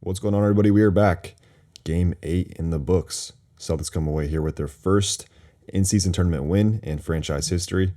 What's going on, everybody? We are back. Game 8 in the books. Celtics come away here with their first in-season tournament win in franchise history.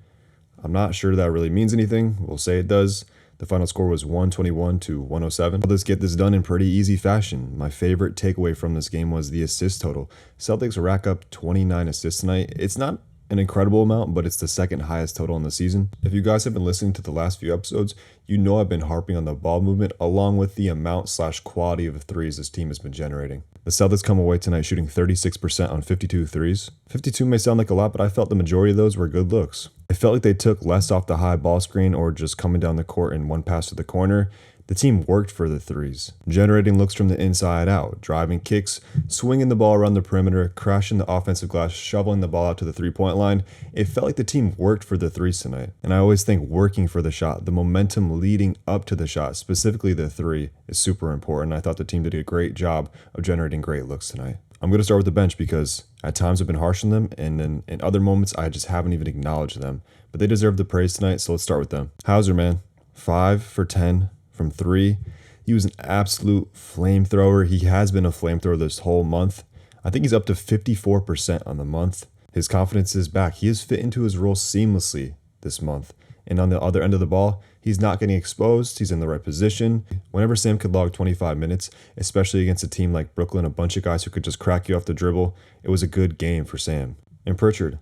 I'm not sure that really means anything. We'll say it does. The final score was 121 to 107. Let's get this done in pretty easy fashion. My favorite takeaway from this game was the assist total. Celtics rack up 29 assists tonight. It's not an incredible amount, but it's the second highest total in the season. If you guys have been listening to the last few episodes, you know I've been harping on the ball movement along with the amount/quality of threes this team has been generating. The Celtics come away tonight shooting 36% on 52 threes. 52 may sound like a lot, but I felt the majority of those were good looks. It felt like they took less off the high ball screen or just coming down the court in one pass to the corner. The team worked for the threes, generating looks from the inside out, driving kicks, swinging the ball around the perimeter, crashing the offensive glass, shoveling the ball out to the three-point line. It felt like the team worked for the threes tonight. And I always think working for the shot, the momentum leading up to the shot, specifically the three, is super important. I thought the team did a great job of generating great looks tonight. I'm going to start with the bench because at times I've been harsh on them, and then in other moments I just haven't even acknowledged them. But they deserve the praise tonight, so let's start with them. Hauser, man, 5 for 10. From 3. He was an absolute flamethrower. He has been a flamethrower this whole month. I think he's up to 54% on the month. His confidence is back. He has fit into his role seamlessly this month. And on the other end of the ball, he's not getting exposed. He's in the right position. Whenever Sam could log 25 minutes, especially against a team like Brooklyn, a bunch of guys who could just crack you off the dribble, it was a good game for Sam. And Pritchard,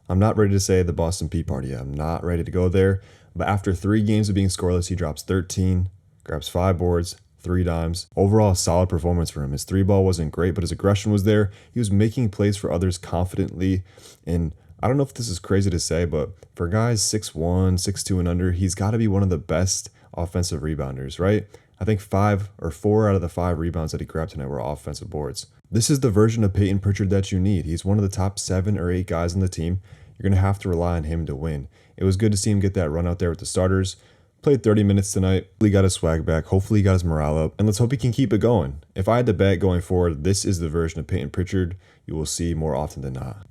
I'm not ready to say the Boston Tea Party yet. I'm not ready to go there. But after 3 games of being scoreless, he drops 13. Grabs 5 boards, 3 dimes. Overall, a solid performance for him. His 3-ball wasn't great, but his aggression was there. He was making plays for others confidently. And I don't know if this is crazy to say, but for guys 6'1", 6'2", and under, he's got to be one of the best offensive rebounders, right? I think 4 out of the 5 rebounds that he grabbed tonight were offensive boards. This is the version of Peyton Pritchard that you need. He's one of the top 7 or 8 guys on the team. You're going to have to rely on him to win. It was good to see him get that run out there with the starters. Played 30 minutes tonight. Hopefully got his swag back. Hopefully he got his morale up. And let's hope he can keep it going. If I had to bet going forward, this is the version of Peyton Pritchard you will see more often than not.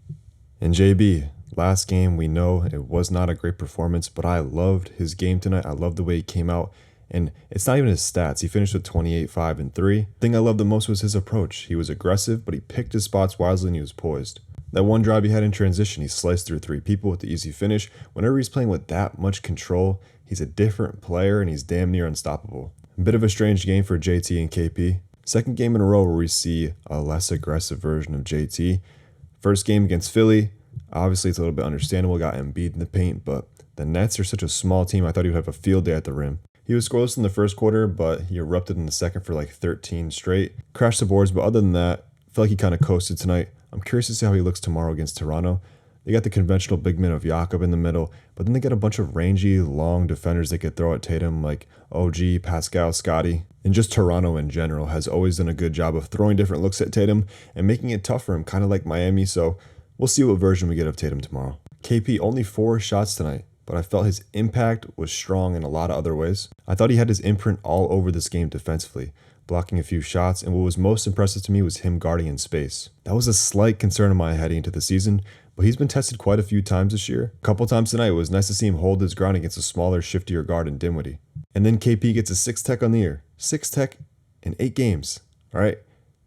And JB, last game, we know it was not a great performance, but I loved his game tonight. I loved the way he came out. And it's not even his stats. He finished with 28, 5, and 3. The thing I loved the most was his approach. He was aggressive, but he picked his spots wisely and he was poised. That one drive he had in transition, he sliced through 3 people with the easy finish. Whenever he's playing with that much control, he's a different player and he's damn near unstoppable. A bit of a strange game for JT and KP. Second game in a row where we see a less aggressive version of JT. First game against Philly, obviously it's a little bit understandable, got Embiid in the paint, but the Nets are such a small team, I thought he would have a field day at the rim. He was scoreless in the first quarter, but he erupted in the second for like 13 straight. Crashed the boards, but other than that, I felt like he kind of coasted tonight. I'm curious to see how he looks tomorrow against Toronto. They got the conventional big men of Jakob in the middle, but then they got a bunch of rangy, long defenders they could throw at Tatum like OG, Pascal, Scotty. And just Toronto in general has always done a good job of throwing different looks at Tatum and making it tough for him, kind of like Miami, so we'll see what version we get of Tatum tomorrow. KP, only 4 shots tonight, but I felt his impact was strong in a lot of other ways. I thought he had his imprint all over this game defensively, blocking a few shots, and what was most impressive to me was him guarding in space. That was a slight concern of mine heading into the season, but he's been tested quite a few times this year. A couple times tonight, it was nice to see him hold his ground against a smaller, shiftier guard in Dinwiddie. And then KP gets a 6 tech on the year. 6 tech in 8 games. All right?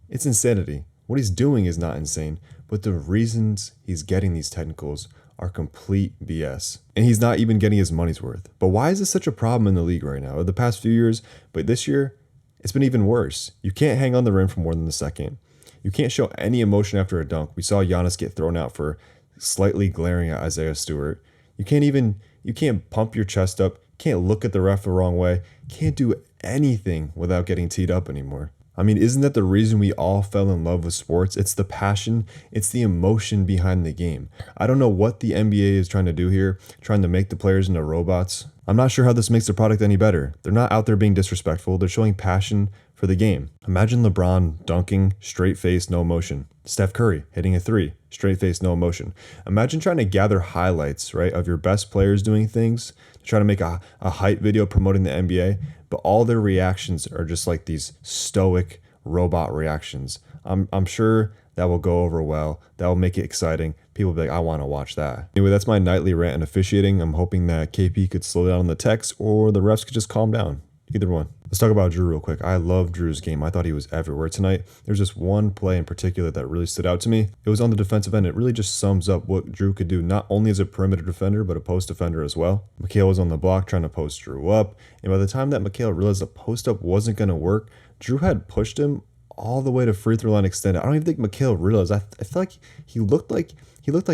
It's insanity. What he's doing is not insane, but the reasons he's getting these technicals are complete BS. And he's not even getting his money's worth. But why is this such a problem in the league right now? The past few years, but this year, it's been even worse. You can't hang on the rim for more than a second. You can't show any emotion after a dunk. We saw Giannis get thrown out for slightly glaring at Isaiah Stewart. You can't pump your chest up, can't look at the ref the wrong way, can't do anything without getting teed up anymore. I mean, isn't that the reason we all fell in love with sports? It's the passion, it's the emotion behind the game. I don't know what the NBA is trying to do here, trying to make the players into robots. I'm not sure how this makes the product any better. They're not out there being disrespectful, they're showing passion for the game. Imagine LeBron dunking, straight face, no emotion. Steph Curry hitting a 3, straight face, no emotion. Imagine trying to gather highlights, right, of your best players doing things, trying to make a hype video promoting the NBA, but all their reactions are just like these stoic robot reactions. I'm sure that will go over well. That will make it exciting. People will be like, I want to watch that. Anyway, that's my nightly rant on officiating. I'm hoping that KP could slow down on the text or the refs could just calm down. Either one. Let's talk about Drew real quick. I love Drew's game. I thought he was everywhere tonight. There's just one play in particular that really stood out to me. It was on the defensive end. It really just sums up what Drew could do, not only as a perimeter defender, but a post defender as well. Mikal was on the block trying to post Drew up. And by the time that Mikal realized the post up wasn't going to work, Drew had pushed him all the way to free throw line extended. I don't even think Mikal realized. I feel like he looked like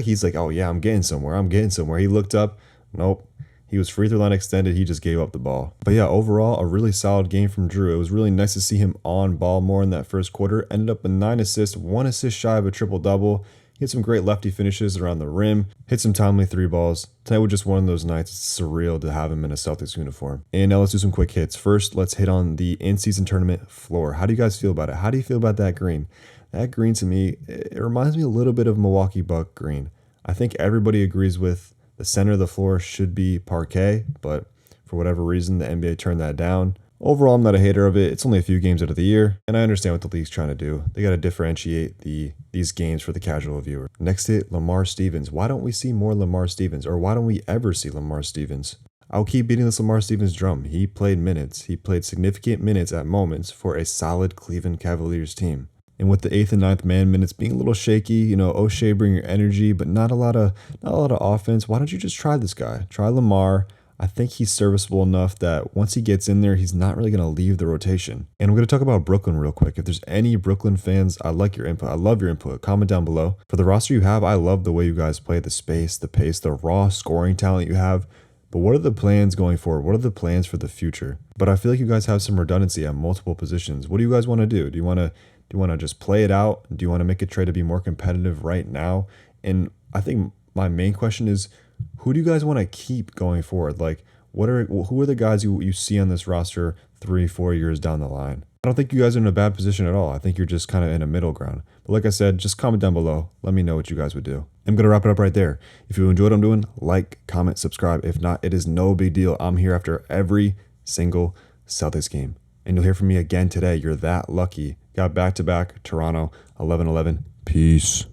he's like, oh yeah, I'm getting somewhere. I'm getting somewhere. He looked up. Nope. He was free throw line extended. He just gave up the ball. But yeah, overall, a really solid game from Drew. It was really nice to see him on ball more in that first quarter. Ended up with 9 assists, 1 assist shy of a triple-double. He had some great lefty finishes around the rim. Hit some timely 3 balls. Tonight was just one of those nights. It's surreal to have him in a Celtics uniform. And now let's do some quick hits. First, let's hit on the in-season tournament floor. How do you guys feel about it? How do you feel about that green? That green to me, it reminds me a little bit of Milwaukee Buck green. I think everybody agrees with the center of the floor should be parquet, but for whatever reason, the NBA turned that down. Overall, I'm not a hater of it. It's only a few games out of the year, and I understand what the league's trying to do. They got to differentiate these games for the casual viewer. Next hit, Lamar Stevens. Why don't we see more Lamar Stevens, or why don't we ever see Lamar Stevens? I'll keep beating this Lamar Stevens drum. He played minutes. He played significant minutes at moments for a solid Cleveland Cavaliers team. And with the 8th and 9th man minutes being a little shaky, O'Shea bring your energy, but not a lot of offense. Why don't you just try this guy? Try Lamar. I think he's serviceable enough that once he gets in there, he's not really going to leave the rotation. And I'm going to talk about Brooklyn real quick. If there's any Brooklyn fans, I like your input. I love your input. Comment down below. For the roster you have, I love the way you guys play, the space, the pace, the raw scoring talent you have. But what are the plans going forward? What are the plans for the future? But I feel like you guys have some redundancy at multiple positions. What do you guys want to do? Do you want to just play it out? Do you want to make a trade to be more competitive right now? And I think my main question is, who do you guys want to keep going forward? Like, who are the guys you see on this roster 3-4 years down the line? I don't think you guys are in a bad position at all. I think you're just kind of in a middle ground. But like I said, just comment down below. Let me know what you guys would do. I'm going to wrap it up right there. If you enjoyed what I'm doing, like, comment, subscribe. If not, it is no big deal. I'm here after every single Celtics game. And you'll hear from me again today. You're that lucky. Got back-to-back Toronto 11-11. Peace.